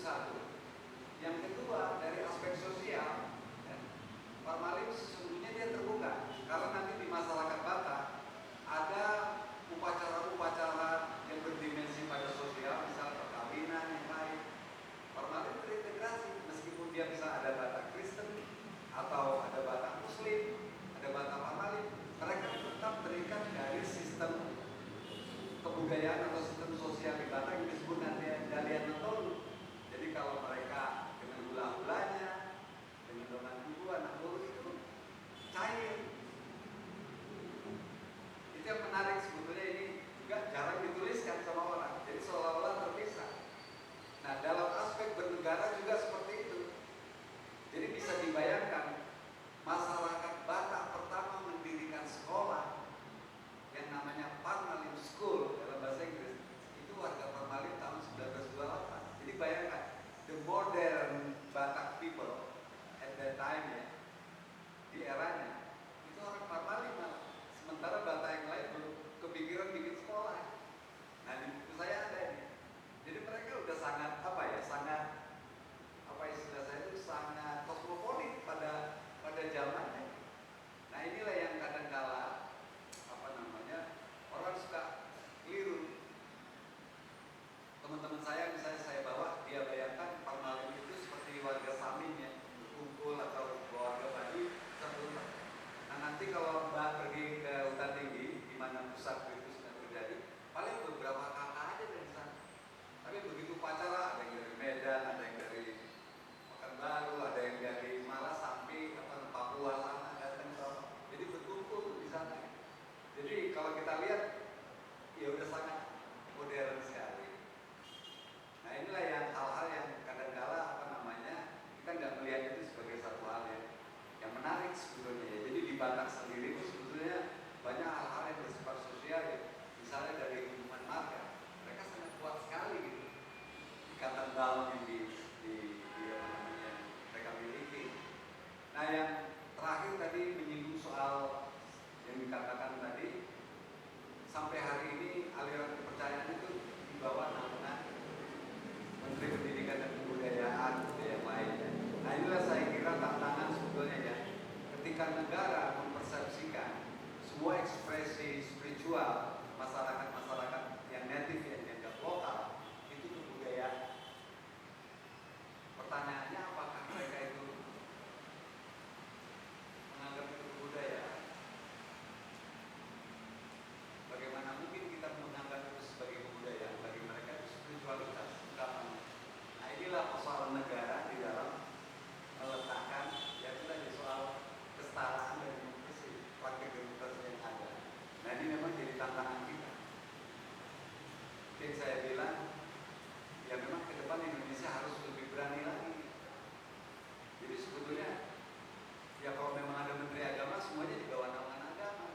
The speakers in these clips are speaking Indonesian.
satu. Yang kedua, dari aspek sosial, ya, Parmalim sesungguhnya dia terbuka. Karena nanti di masyarakat Batak ada upacara-upacara yang berdimensi pada sosial, misalnya perkawinan yang lain. Parmalim terintegrasi, meskipun dia bisa ada Batak Kristen atau ada Batak Muslim, ada Batak Parmalim, mereka tetap terikat dari sistem kebudayaan atau sistem sosial di Batak yang disebut nanti Dalian Notolu. Jadi kalau mereka dengan hula-hulanya, dengan dongan kubu, anak buru itu cair. Itu yang menarik sebetulnya, ini juga jarang dituliskan sama orang. Jadi seolah-olah terpisah. Nah, dalam aspek bernegara juga seperti itu. Jadi bisa dibayangkan masyarakat Batak pertama mendirikan sekolah yang namanya Parmalim School dalam bahasa Inggris, itu warga Parmalim tahun 1928. Jadi bayangkan, the modern Batak people at that time, ya, di eranya itu orang Parmalim, sementara Batak yang lain belum kepikiran bikin sekolah. Nah, di buku saya ada ini. Jadi mereka udah sangat istilah saya itu sangat kosmopolit pada zamannya. Nah, inilah yang kadang-kala orang suka keliru. Teman-teman saya misalnya saya bawa, dia bayangkan Parmalim itu seperti warga Samin ya, berkumpul atau keluarga Bali sebelum. Nah, nanti kalau Mbak pergi ke hutan tinggi di mana pusat itu sudah terjadi, paling beberapa kakak aja dari sana. Tapi begitu upacara, ada yang dari Medan, ada yang dari Pekanbaru, ada yang dari Malas sampai Papua sana datang ke. Jadi berkumpul di sana. Jadi kalau kita lihat, ya udah sangat modern sekali. Nah, inilah yang hal-hal yang kadang-kala kita nggak melihat itu sebagai satu hal yang menarik sebetulnya. Ya. Jadi di Batak sendiri itu sebetulnya banyak hal-hal yang bersifat sosial ya. Misalnya dari hubungan marga, mereka sangat kuat sekali gitu. Ikatan dalam yang mereka miliki. Nah, yang terakhir tadi menyinggung soal yang dikatakan tadi, sampai hari ini aliran kepercayaan itu di bawah naungan Menteri Pendidikan dan Kebudayaan yang lainnya. Nah, inilah saya kira tantangan sebetulnya ya, ketika negara mempersepsikan semua ekspresi spiritual masyarakat yang native yang dianggap lokal itu kebudayaan. Pertanyaannya, apakah mereka itu menganggap itu kebudayaan? Bagaimana mungkin kita menganggap itu sebagai kebudayaan? Bagi mereka itu spiritualitas. Nah, inilah persoalan negara di dalam meletakkan, ya itu tadi soal kesetaraan dan demokrasi, praktik demokrasi yang ada. Nah, ini memang jadi tantangan kita. Mungkin saya bilang, ya memang ke depan Indonesia harus lebih berani lagi. Jadi sebetulnya, ya kalau memang ada Menteri Agama, semuanya di bawah naungan agama.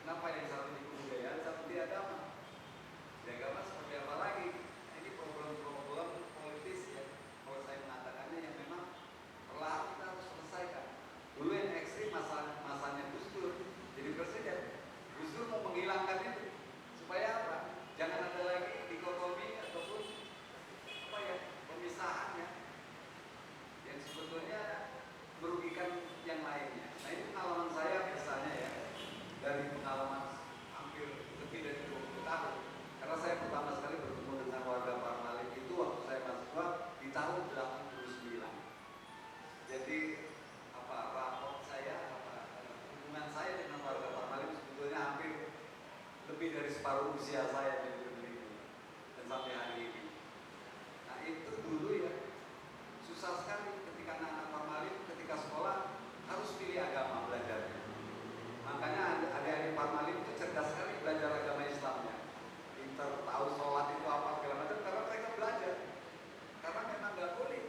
Kenapa yang satu di kebudayaan, satu di agama? Di agama seperti apa lagi? Nah, ini problem-problem politis ya. Kalau saya mengatakannya yang memang perlahan kita harus selesaikan. Dulu yang ekstrim masanya Gus Dur jadi presiden. Gus Dur mau menghilangkan itu supaya apa? Jangan ada lagi dikotomi ataupun pemisahan ya, yang sebetulnya merugikan yang lainnya. Nah, ini pengalaman saya misalnya ya, dari pengalaman hampir lebih dari 20 tahun. Karena saya pertama sekali bertemu dengan warga Parmalim itu waktu saya mahasiswa di tahun 89. Jadi raport saya, hubungan saya dengan warga Parmalim sebetulnya hampir lebih dari separuh usia saya di negeri ini dan sampai hari ini. Nah, itu dulu ya susah sekali ketika anak-anak Parmalim ketika sekolah harus pilih agama belajarnya. Makanya adik-adik Parmalim itu cerdas sekali belajar agama Islamnya. Pintar tahu sholat itu apa segala macam karena mereka belajar. Karena memang nggak boleh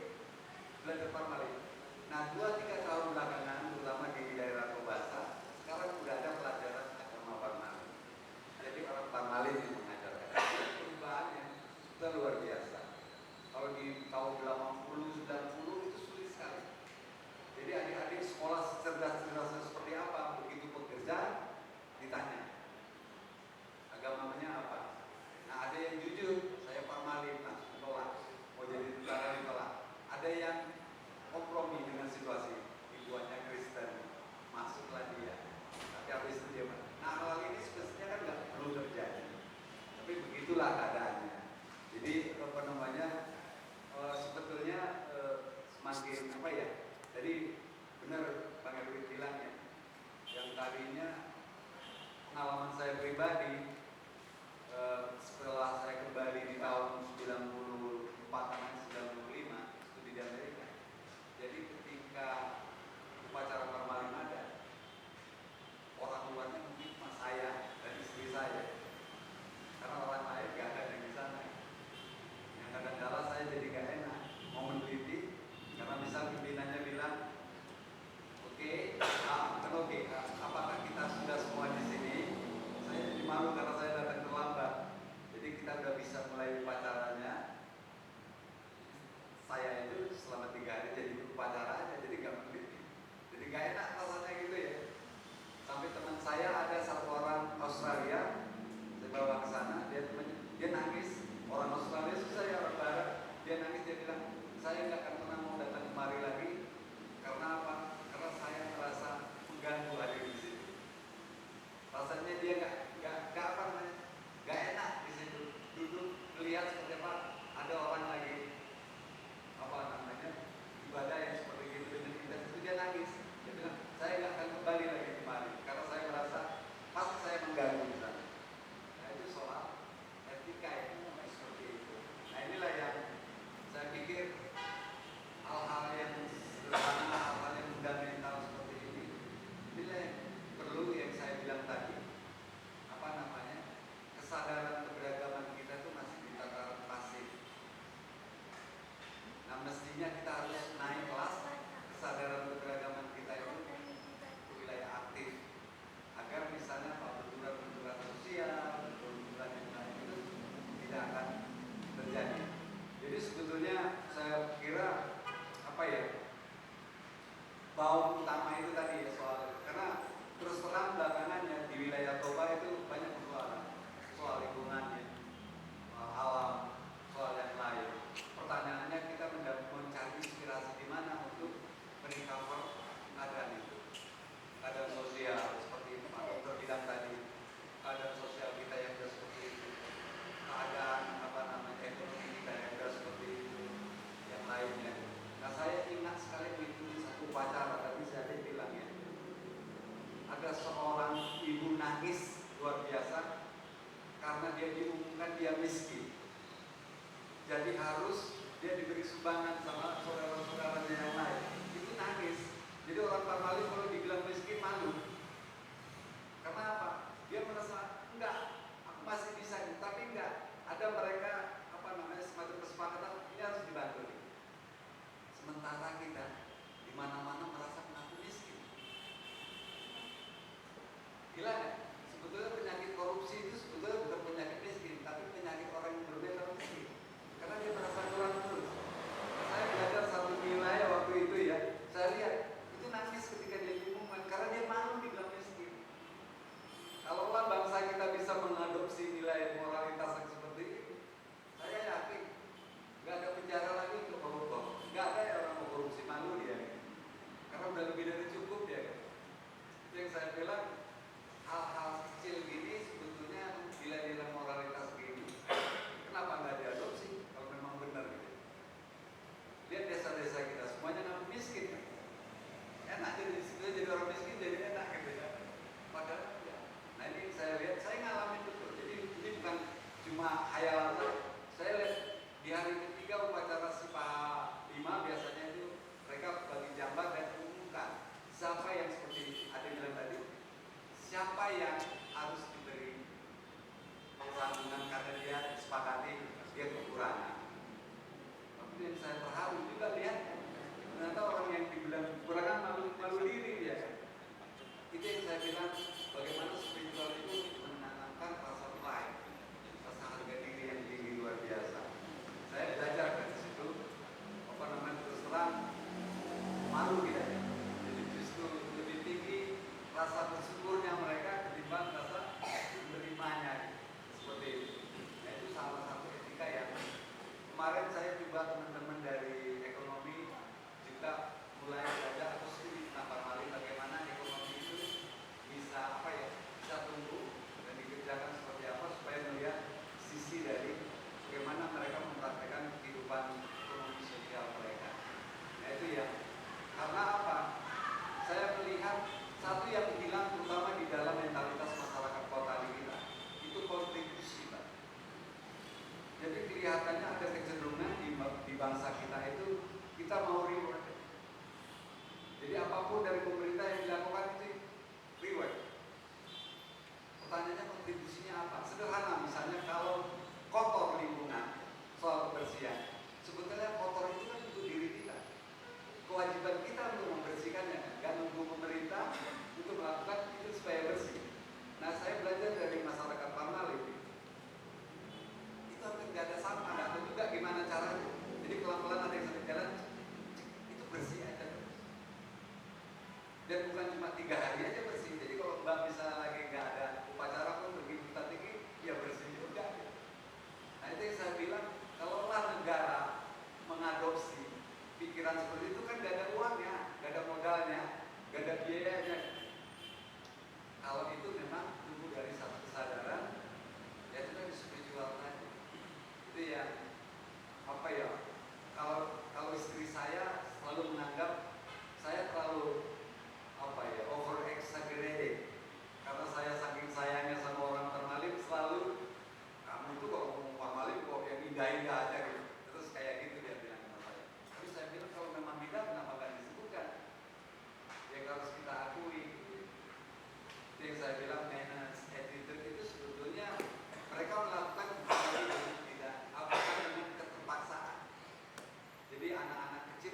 belajar Parmalim. Nah, 2-3 tahun belakangan, terutama di daerah Kobasa, sekarang sudah ada pelajaran agama Parmalim. Jadi orang Parmalim yang mengajarkan. Perubahannya sudah luar biasa. Kalau di tahun 80, 90 itu sulit sekali. Jadi adik-adik sekolah cerdas-cerdasnya seperti apa, begitu pekerjaan ditanya agamanya apa. Nah, ada yang jujur, saya Parmalim, langsung tolak. Mau jadi tentara di nggak enak rasanya gitu ya. Sampai teman saya ada satu orang Australia, saya bawa ke sana, dia nangis. Orang Australia susah ya, orang Barat. Dia nangis, dia bilang, saya nggak akan pernah mau datang kemari lagi. Karena apa? Karena saya merasa mengganggu hadir di situ. Rasanya dia nggak apa namanya, nggak enak di situ. Duduk melihat seperti apa, ada orang lagi apa namanya ibadah yang seperti itu dengan kita, itu dia nangis. Dia bilang, saya nggak akan kembali lagi kemari karena saya merasa pasti saya mengganggu di sana. Nah itu soal etika itu seperti itu. Nah inilah yang saya pikir hal-hal yang sederhana, hal-hal yang fundamental seperti ini, inilah yang perlu yang saya bilang tadi. Apa namanya, kesadaran keberagaman kita itu masih di tataran pasif. Nah mestinya kita harus naik kelas kesadaran keberagaman kita itu ke wilayah aktif, agar misalnya benturan-benturan sosial, benturan yang lain itu tidak akan terjadi. Jadi sebetulnya saya kira apa ya, bau utama itu tadi ya, soal karena terus terang belakangannya di wilayah Toba itu banyak soal lingkungannya, soal alam, soal yang lain. Pertanyaannya kita mencari inspirasi di mana untuk merecover keadaan itu, keadaan sosial seperti itu Pak Dokter bilang tadi, keadaan sosial kita yang sudah seperti itu, keadaan apa namanya ekonomi kita yang sudah seperti itu, yang lainnya. Nah saya ingat sekali mengikuti satu upacara tadi saya bilang ya, ada seorang ibu nangis luar biasa karena dia diumumkan dia miskin. Jadi harus dia diberi sumbangan sama saudara-saudaranya yang lain. Itu nangis. Jadi orang Parmali kalau dibilang miskin malu. Karena apa? Dia merasa enggak, aku masih bisa, tapi enggak. Ada mereka apa namanya semacam kesepakatan ini harus dibantu. Sementara kita di mana-mana merasa mengaku miskin. Gila kan? Sebetulnya penyakit korupsi itu sebetulnya bukan penyakit miskin, tapi penyakit orang yang berbeda miskin. Karena dia merasa kurang terus. Saya belajar satu nilai waktu itu ya, saya lihat itu nangis ketika dia diumumkan karena dia malu dibilang miskin. Kalau bangsa kita bisa mengadopsi nilai moralitas yang seperti itu, saya yakin nggak ada penjara lagi untuk koruptor, nggak ada ya orang mau korupsi, malu dia. Karena udah lebih dari cukup dia. Itu yang saya bilang, hal-hal kecil gini sebetulnya nilai-nilai moralitas gini, kenapa nggak diadopsi kalau memang benar gitu? Lihat desa-desa kita semuanya ngaku miskin kan? Enak jadi sebetulnya jadi orang miskin jadi enak gitu ya. Padahal ya. Nah ini saya lihat, saya ngalamin betul. Jadi ini bukan cuma khayalan. Saya lihat di hari ketiga upacara SIPA 5 biasanya itu mereka bagi jambat dan umumkan siapa yang seperti ada bilang tadi, siapa yang harus diberi santunan karena dia sepakati dia kekurangan. Tapi yang saya terharu juga lihat ternyata orang yang dibilang kekurangan malu diri dia. Itu yang saya bilang bagaimana spiritual itu menanamkan rasa pride, rasa harga diri yang tinggi luar biasa. Saya belajar dari situ apa namanya terus terang malu kita ya. Jadi justru lebih tinggi rasa bersyukurnya mereka ketimbang rasa menerimanya seperti itu. Nah itu salah satu etika yang kemarin saya coba teman-teman dari ekonomi juga mulai belajar atau studi tentang Parmali bagaimana ekonomi itu bisa apa ya, bisa tumbuh dan dikerjakan seperti apa supaya melihat sisi dari bagaimana mereka mempraktekkan kehidupan ekonomi sosial mereka. Nah itu ya, karena apa? Saya melihat satu yang hilang terutama di dalam mentalitas masyarakat kota di kita itu kontribusi, Pak. Jadi kelihatannya ada kecenderungan di bangsa kita itu kita mau reward. Jadi apapun dari pemerintah yang dilakukan itu reward. Pertanyaannya kontribusinya apa? Sederhana, misalnya kalau kotor lingkungan, soal kebersihan, sebetulnya kotor itu kan untuk diri kita. Kewajiban kita untuk membersihkannya, nggak nunggu pemerintah untuk melakukan itu supaya bersih. Nah saya belajar dari masyarakat Parmali itu hampir nggak ada sampah, nggak tahu juga gimana caranya. Jadi pelan-pelan ada yang sambil jalan itu bersih aja terus.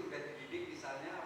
udah dididik misalnya